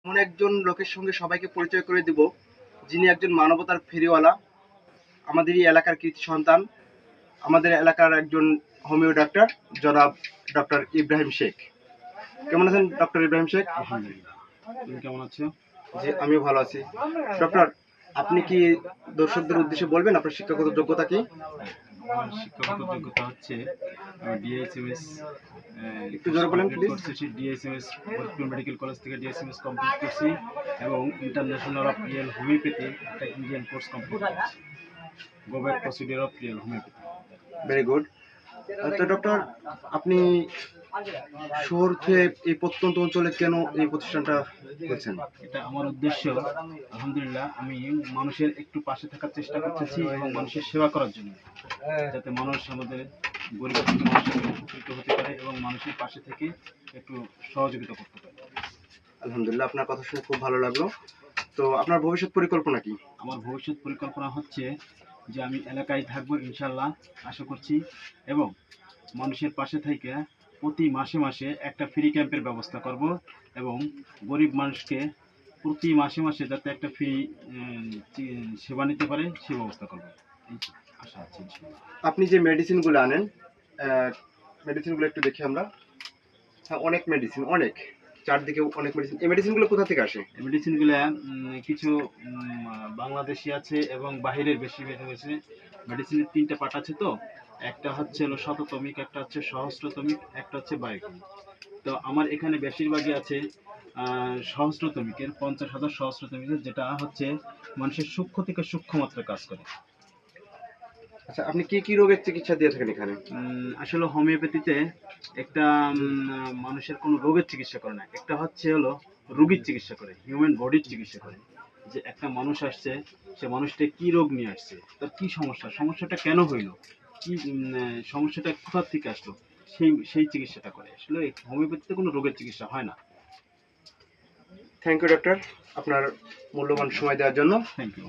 এমন একজন লোকের সঙ্গে সবাইকে পরিচয় করে দিব, যিনি একজন মানবতার ফেরিওয়ালা, আমাদের এই এলাকার কৃতি সন্তান, আমাদের এলাকার একজন হোমিও ডাক্তার, জনাব ডক্টর ইব্রাহিম শেখ। কেমন আছেন ডক্টর ইব্রাহিম শেখ? আলহামদুলিল্লাহ। তুমি কেমন আছো? জি, আমিও ভালো আছি। ডক্টর, আপনি কি দর্শকদের উদ্দেশ্যে বলবেন আপনার শিক্ষাগত যোগ্যতা কি? আমার শিক্ষাগত যোগ্যতা হচ্ছে আমি ডিএসএমএস একটু জোরে বলেন কমপ্লিট প্লিজ। করছি। ডিএসএমএস ফরিদপুর মেডিকেল কলেজ থেকে ডিএসএমএস কমপ্লিট করছি এবং ইন্টারন্যাশনাল অফ রিয়েল হোমিওপ্যাথি একটা ইন্ডিয়ান কোর্স কমপ্লিট করছি। Go back procedure of real homeopathy. Very good. তো ডক্টর, আপনি শহর থেকে এই প্রত্যন্ত অঞ্চলে কেন এই প্রতিষ্ঠানটা করেছেন? এটা আমার উদ্দেশ্য। আলহামদুলিল্লাহ, আমি মানুষের একটু পাশে থাকার চেষ্টা করতেছি এবং মানুষের সেবা করার জন্য, যাতে মানুষ আমাদের গরিব থেকে মানুষের উপকৃত হতে পারে এবং মানুষের পাশে থেকে একটু সহযোগিতা করতে পারে। আলহামদুলিল্লাহ, আপনার কথা শুনে খুব ভালো লাগলো। তো আপনার ভবিষ্যৎ পরিকল্পনা কি? আমার ভবিষ্যৎ পরিকল্পনা হচ্ছে যে আমি এলাকায় থাকবো ইনশাল্লাহ, আশা করছি, এবং মানুষের পাশে থেকে প্রতি মাসে মাসে একটা ফ্রি ক্যাম্পের ব্যবস্থা করব এবং গরিব মানুষকে প্রতি মাসে মাসে যাতে একটা ফ্রি সেবা নিতে পারে সে ব্যবস্থা করব, এই আশা আছে ইনশাল্লাহ। আপনি যে মেডিসিনগুলো আনেন, মেডিসিনগুলো একটু দেখি আমরা। হ্যাঁ, অনেক মেডিসিন, অনেক, চারদিকে অনেক মেডিসিন। এই মেডিসিনগুলো কোথা থেকে আসে? এই মেডিসিনগুলো কিছু বাংলাদেশি আছে এবং বাহিরের বেশি বেশি মেডিসিনের তিনটা পার্ট আছে। তো একটা হচ্ছে হলো শততমিক, একটা হচ্ছে সহস্রতমিক, একটা হচ্ছে বায়োকেমিক। তো আমার এখানে বেশিরভাগই আছে সহস্রতমিকের, 50,000 সহস্রতমিকের, যেটা হচ্ছে মানুষের সূক্ষ্ম থেকে সূক্ষ্ম মাত্রায় কাজ করে। আচ্ছা, আপনি কি কি রোগের চিকিৎসা দিয়ে থাকেন এখানে? আসলে হোমিওপ্যাথিতে একটা মানুষের কোনো রোগের চিকিৎসা করে না, একটা হচ্ছে হলো রোগীর চিকিৎসা করে, হিউম্যান বডির চিকিৎসা করে। যে একটা মানুষ আসছে, সে মানুষটা কি রোগ নিয়ে আসছে, তার কি সমস্যা, সমস্যাটা কেন হইলো, কি সমস্যাটা কোথা থেকে আসলো, সেই সেই চিকিৎসাটা করে। আসলে হোমিওপ্যাথিতে কোনো রোগের চিকিৎসা হয় না। থ্যাংক ইউ ডক্টর, আপনার মূল্যবান সময় দেওয়ার জন্য। Thank you.